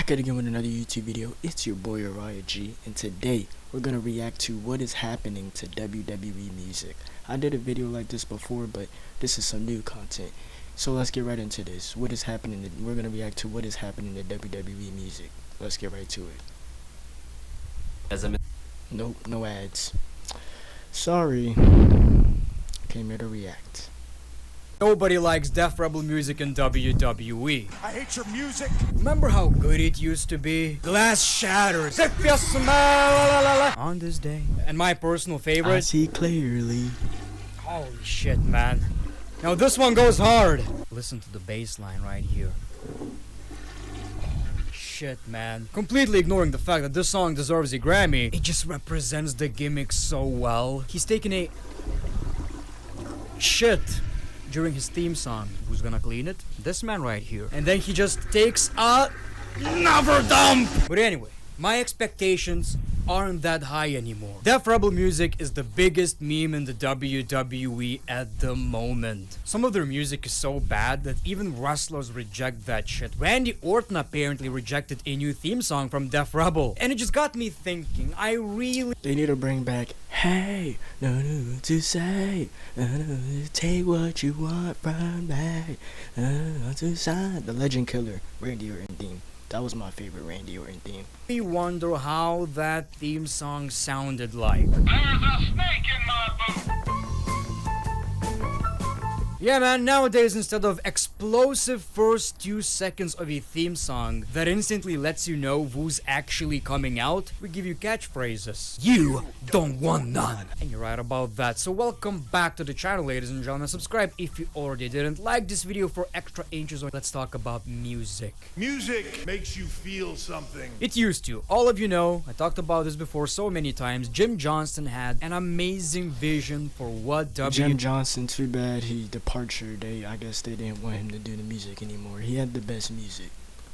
back at again with another YouTube video. It's your boy Uriah G, and today we're gonna react to what is happening to WWE music. I did a video like this before, but this is some new content. So let's get right into this. What is happening? We're gonna react to what is happening to WWE music. Let's get right to it. Nope, no ads. Sorry. Came here to react. Nobody likes Def Rebel music in WWE. I hate your music. Remember how good it used to be? Glass shatters. If you smell on this day. And my personal favorite. I see clearly. Holy shit, man. Now this one goes hard. Listen to the bass line right here. Holy shit, man. Completely ignoring the fact that this song deserves a Grammy. It just represents the gimmick so well. He's taken a shit during his theme song. Who's gonna clean it? This man right here. And then he just takes a never dump. But anyway, my expectations aren't that high anymore. Def Rebel music is the biggest meme in the WWE at the moment. Some of their music is so bad that even wrestlers reject that shit. Randy Orton apparently rejected a new theme song from Def Rebel. And it just got me thinking, they need to bring back, hey, no to say, take what you want from me, to sign. The Legend Killer, Randy Orton theme. That was my favorite Randy Orton theme. We wonder how that theme song sounded like. There's a snake in my boot. Yeah, man, nowadays instead of explosive first 2 seconds of a theme song that instantly lets you know who's actually coming out, we give you catchphrases. You don't want none. And you're right about that. So welcome back to the channel, ladies and gentlemen. Subscribe if you already didn't. Like this video for extra inches. Let's talk about music. Music makes you feel something. It used to. All of you know, I talked about this before so many times. Jim Johnston had an amazing vision for what Jim Johnston, too bad he departure. I guess they didn't want him to do the music anymore. He had the best music.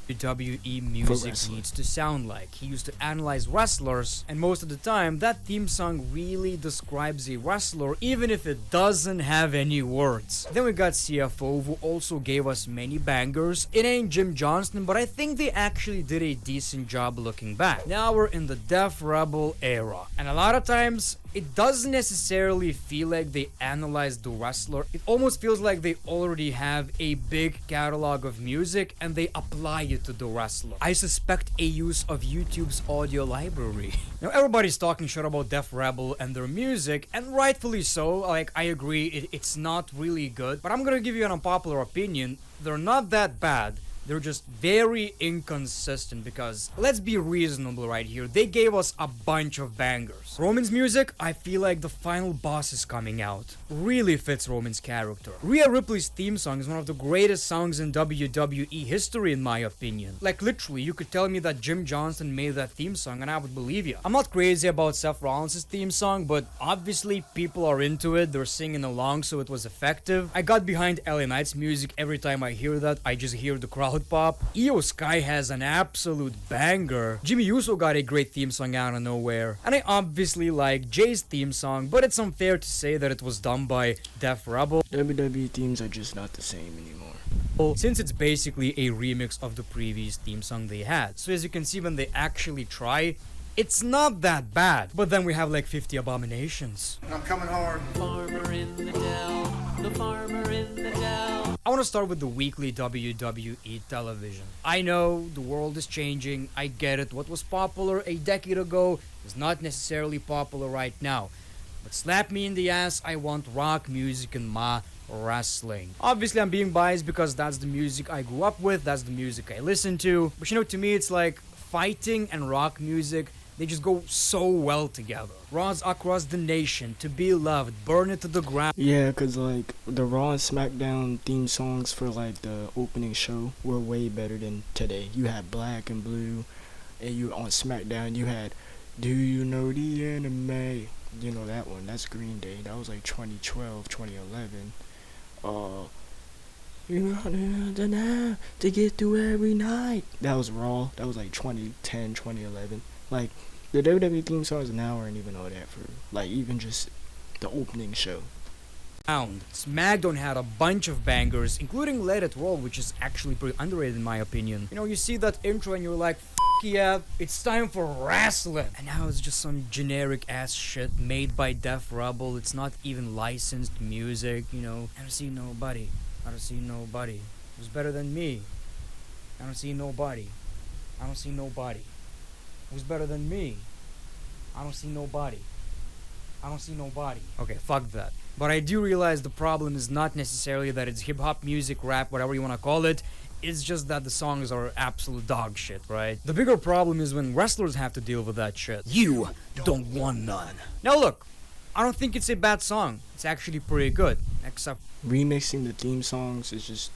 WWE music needs to sound like. He used to analyze wrestlers, and most of the time that theme song really describes a wrestler even if it doesn't have any words. Then we got CFO, who also gave us many bangers. It ain't Jim Johnston, but I think they actually did a decent job looking back. Now we're in the Def Rebel era, and a lot of times it doesn't necessarily feel like they analyzed the wrestler. It almost feels like they already have a big catalog of music and they apply it to the wrestler. I suspect a use of YouTube's audio library. Now everybody's talking shit about Def Rebel and their music, and rightfully so. Like, I agree, it's not really good, but I'm gonna give you an unpopular opinion. They're not that bad. They're just very inconsistent because, let's be reasonable right here, they gave us a bunch of bangers. Roman's music, I feel like the final boss is coming out. Really fits Roman's character. Rhea Ripley's theme song is one of the greatest songs in WWE history in my opinion. Like literally, you could tell me that Jim Johnston made that theme song and I would believe you. I'm not crazy about Seth Rollins' theme song, but obviously people are into it, they're singing along, so it was effective. I got behind LA Knight's music. Every time I hear that, I just hear the crowd pop. Io Sky has an absolute banger. Jimmy Uso got a great theme song out of nowhere. And I obviously like Jay's theme song, but it's unfair to say that it was done by Def Rebel. WWE themes are just not the same anymore, since it's basically a remix of the previous theme song they had. So as you can see, when they actually try, it's not that bad. But then we have like 50 abominations. I'm coming hard. Farmer in the dell, the farmer in the dell. I want to start with the weekly WWE television. I know the world is changing, I get it. What was popular a decade ago is not necessarily popular right now. But slap me in the ass, I want rock music in my wrestling. Obviously I'm being biased because that's the music I grew up with, that's the music I listen to. But you know, to me it's like fighting and rock music, they just go so well together. Raws across the nation, to be loved, burn it to the ground. Yeah, cause like the Raw and SmackDown theme songs for like the opening show were way better than today. You had Black and Blue, and you on SmackDown you had Do You Know the Enemy? You know that one, that's Green Day. That was like 2012, 2011. You know to get through every night. That was Raw. That was like 2010, 2011. Like, the WWE theme songs now aren't even all that for, like, even just the opening show. SmackDown had a bunch of bangers, including Let It Roll, which is actually pretty underrated in my opinion. You know, you see that intro and you're like, yeah, it's time for wrestling. And now it's just some generic ass shit made by Def Rebel. It's not even licensed music, you know. I don't see nobody. I don't see nobody who's better than me. I don't see nobody. I don't see nobody who's better than me. I don't see nobody. I don't see nobody. Okay, fuck that. But I do realize the problem is not necessarily that it's hip-hop music, rap, whatever you want to call it. It's just that the songs are absolute dog shit, right? The bigger problem is when wrestlers have to deal with that shit. You don't want none. Now look, I don't think it's a bad song. It's actually pretty good, except remixing the theme songs is just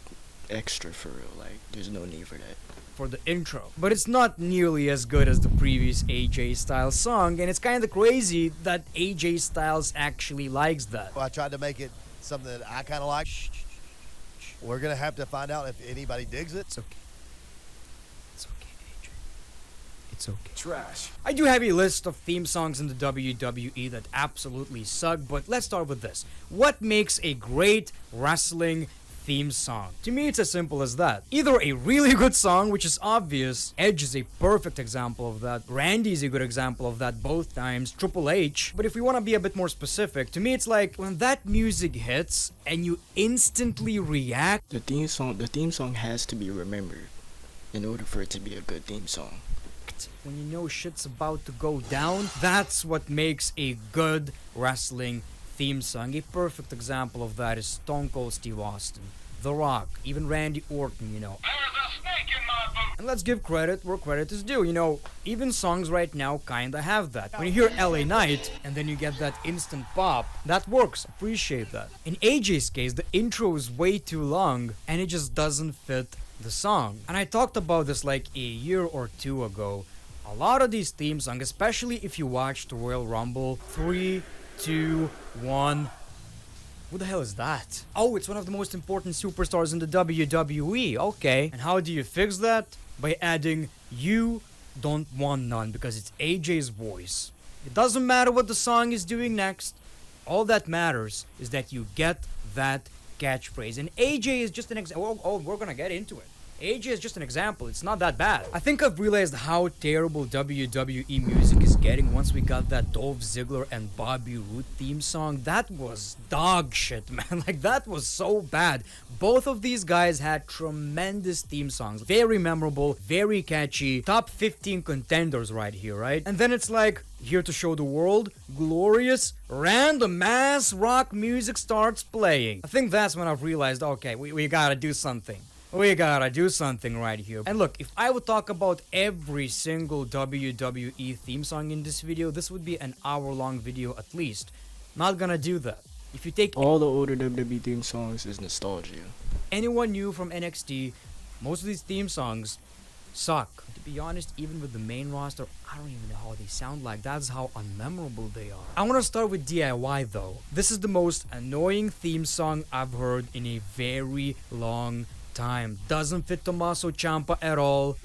extra for real. Like, there's no need for that. For the intro. But it's not nearly as good as the previous AJ Styles song, and it's kind of crazy that AJ Styles actually likes that. I tried to make it something that I kind of like. We're gonna have to find out if anybody digs it. It's okay. It's okay, AJ. It's okay. Trash. I do have a list of theme songs in the WWE that absolutely suck, but let's start with this. What makes a great wrestling theme song? To me, it's as simple as that. Either a really good song, which is obvious. Edge is a perfect example of that. Randy is a good example of that both times. Triple H. But if we want to be a bit more specific, to me it's like when that music hits and you instantly react. The theme song has to be remembered in order for it to be a good theme song. When you know shit's about to go down, that's what makes a good wrestling theme song. A perfect example of that is Stone Cold Steve Austin, The Rock, even Randy Orton, you know. There's a snake in my boot. And let's give credit where credit is due, you know, even songs right now kinda have that. When you hear LA Knight, and then you get that instant pop, that works, appreciate that. In AJ's case, the intro is way too long, and it just doesn't fit the song. And I talked about this like a year or two ago. A lot of these theme songs, especially if you watched Royal Rumble, 3, 2, 1. Who the hell is that? Oh, it's one of the most important superstars in the WWE. Okay. And how do you fix that? By adding "You Don't Want None" because it's AJ's voice. It doesn't matter what the song is doing next. All that matters is that you get that catchphrase. And AJ is just an example. Oh, we're gonna get into it. AJ is just an example. It's not that bad. I think I've realized how terrible WWE music is getting once we got that Dolph Ziggler and Bobby Roode theme song. That was dog shit, man. Like, that was so bad. Both of these guys had tremendous theme songs. Very memorable, very catchy. Top 15 contenders right here, right? And then it's like, here to show the world, glorious, random ass rock music starts playing. I think that's when I've realized, okay, we gotta do something. We gotta do something right here. And look, if I would talk about every single WWE theme song in this video, this would be an hour-long video at least. Not gonna do that. If you take all the older WWE theme songs is nostalgia. Anyone new from NXT, most of these theme songs suck. To be honest, even with the main roster, I don't even know how they sound like. That's how unmemorable they are. I want to start with DIY though. This is the most annoying theme song I've heard in a very long time. Doesn't fit Tommaso Ciampa at all.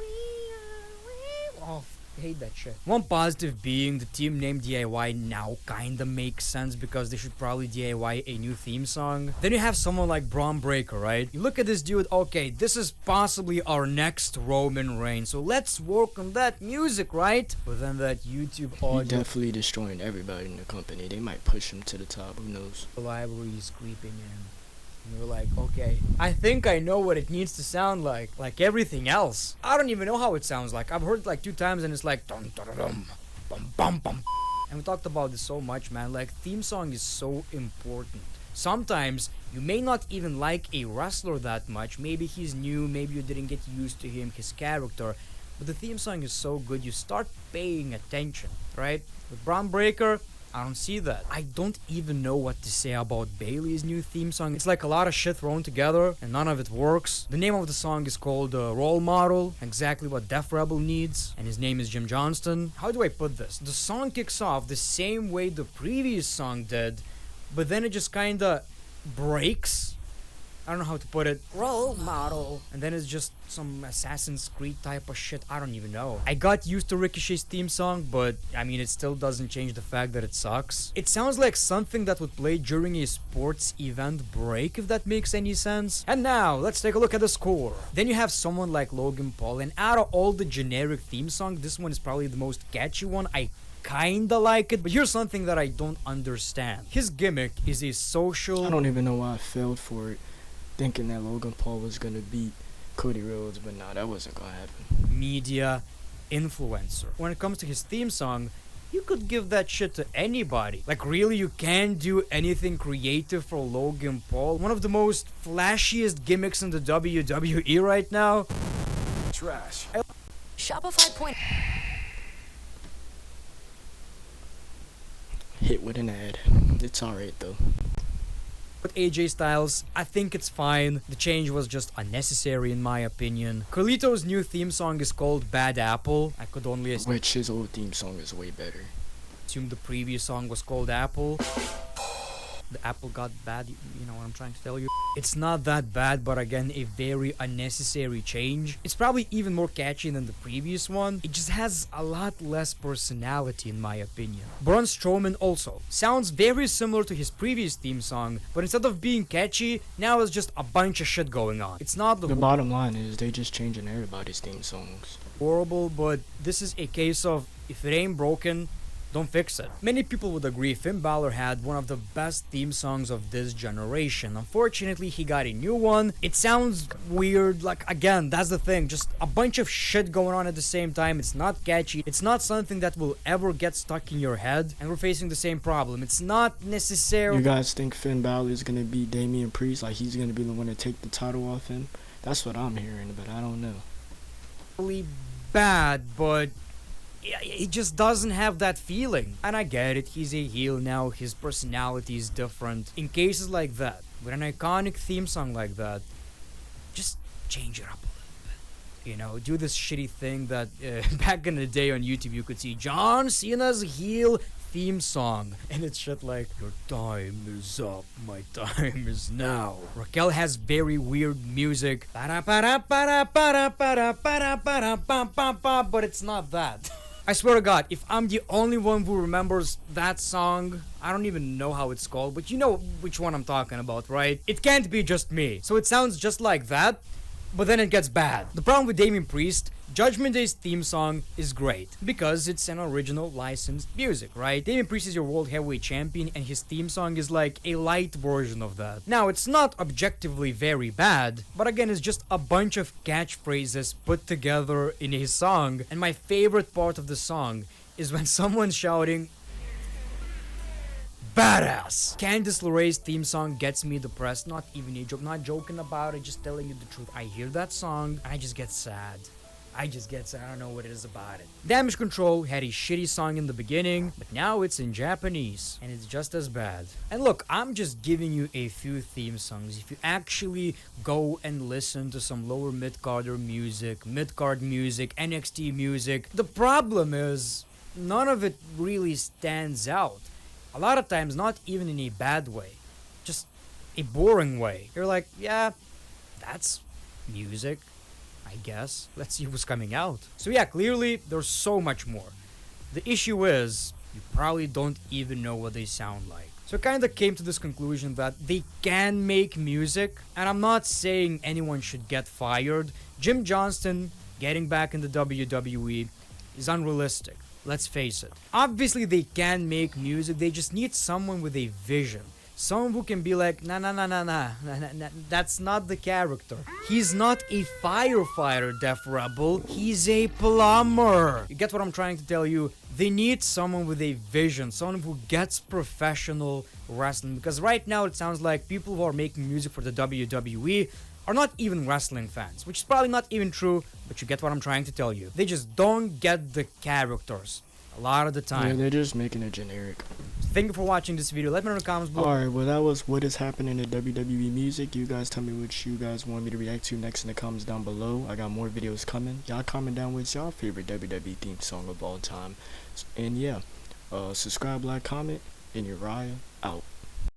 Oh, I hate that shit. One positive being the team name DIY now kinda makes sense because they should probably DIY a new theme song. Then you have someone like Braun Breaker, right? You look at this dude, okay, this is possibly our next Roman Reigns, so let's work on that music, right? But then that YouTube audio... He's definitely destroying everybody in the company. They might push him to the top, who knows? The library is creeping in. And you're like, okay, I think I know what it needs to sound like everything else. I don't even know how it sounds like. I've heard it like 2 times and it's like dum dum dum bum bum bum. And we talked about this so much, man. Like, theme song is so important. Sometimes you may not even like a wrestler that much. Maybe he's new, maybe you didn't get used to him, his character. But the theme song is so good, you start paying attention, right? With Braun Breaker, I don't see that. I don't even know what to say about Bayley's new theme song. It's like a lot of shit thrown together and none of it works. The name of the song is called Role Model, exactly what Def Rebel needs, and his name is Jim Johnston. How do I put this? The song kicks off the same way the previous song did, but then it just kinda breaks I don't know how to put it, role model. And then it's just some Assassin's Creed type of shit. I don't even know. I got used to Ricochet's theme song, but I mean, it still doesn't change the fact that it sucks. It sounds like something that would play during a sports event break, if that makes any sense. And now, let's take a look at the score. Then you have someone like Logan Paul, and out of all the generic theme songs, this one is probably the most catchy one. I kinda like it, but here's something that I don't understand. His gimmick is a social... I don't even know why I failed for it, thinking that Logan Paul was gonna beat Cody Rhodes, but nah, that wasn't gonna happen. Media influencer. When it comes to his theme song, you could give that shit to anybody. Like, really, you can't do anything creative for Logan Paul? One of the most flashiest gimmicks in the WWE right now? Trash. Shopify point. Hit with an ad. It's alright though. With AJ Styles, I think it's fine. The change was just unnecessary in my opinion. Carlito's new theme song is called Bad Apple. I could only Which his old theme song is way better. assume the previous song was called Apple. The apple got bad, you know what I'm trying to tell you. It's not that bad, but again, a very unnecessary change. It's probably even more catchy than the previous one. It just has a lot less personality in my opinion. Braun Strowman also sounds very similar to his previous theme song, but instead of being catchy, now it's just a bunch of shit going on. It's not The bottom line is they just changing everybody's theme songs. horrible, but this is a case of if it ain't broken, don't fix it. Many people would agree Finn Balor had one of the best theme songs of this generation. Unfortunately, he got a new one. It sounds weird. Like, again, that's the thing. Just a bunch of shit going on at the same time. It's not catchy. It's not something that will ever get stuck in your head. And we're facing the same problem. It's not necessarily... You guys think Finn Balor is gonna be Damian Priest? Like he's gonna be the one to take the title off him? That's what I'm hearing, but I don't know. bad, but he just doesn't have that feeling. And I get it, he's a heel now, his personality is different. In cases like that, with an iconic theme song like that, just change it up a little bit. You know, do this shitty thing that back in the day on YouTube you could see John Cena's heel theme song, and it's shit like, your time is up, my time is now. Raquel has very weird music, but it's not that. I swear to God, if I'm the only one who remembers that song, I don't even know how it's called, but you know which one I'm talking about, right? It can't be just me. So it sounds just like that, but then it gets bad. The problem with Damian Priest, Judgment Day's theme song is great because it's an original licensed music, right? Damian Priest is your world heavyweight champion and his theme song is like a light version of that. Now, it's not objectively very bad, but again, it's just a bunch of catchphrases put together in a song. And my favorite part of the song is when someone's shouting, badass! Candice LeRae's theme song gets me depressed. Not even a joke, not joking about it, just telling you the truth. I hear that song and I just get sad. I don't know what it is about it. Damage Control had a shitty song in the beginning, but now it's in Japanese, and it's just as bad. And look, I'm just giving you a few theme songs. If you actually go and listen to some lower mid-carder music, mid-card music, NXT music, the problem is, none of it really stands out. A lot of times, not even in a bad way, just a boring way. You're like, yeah, that's music, I guess. Let's see what's coming out. So yeah, clearly, there's so much more. The issue is, you probably don't even know what they sound like. So I kinda came to this conclusion that they can make music, and I'm not saying anyone should get fired. Jim Johnston getting back in the WWE is unrealistic. Let's face it. Obviously, they can make music, they just need someone with a vision. Someone who can be like, nah, that's not the character. He's not a firefighter, Def Rebel. He's a plumber. You get what I'm trying to tell you? They need someone with a vision, someone who gets professional wrestling. Because right now, it sounds like people who are making music for the WWE are not even wrestling fans, which is probably not even true, but you get what I'm trying to tell you. They just don't get the characters a lot of the time. Yeah, they're just making it generic. Thank you for watching this video. Let me know in the comments below. Alright, well that was what is happening in WWE music. You guys tell me what you guys want me to react to next in the comments down below. I got more videos coming. Y'all comment down what's y'all favorite WWE theme song of all time. And yeah, subscribe, like, comment, and Uriah out.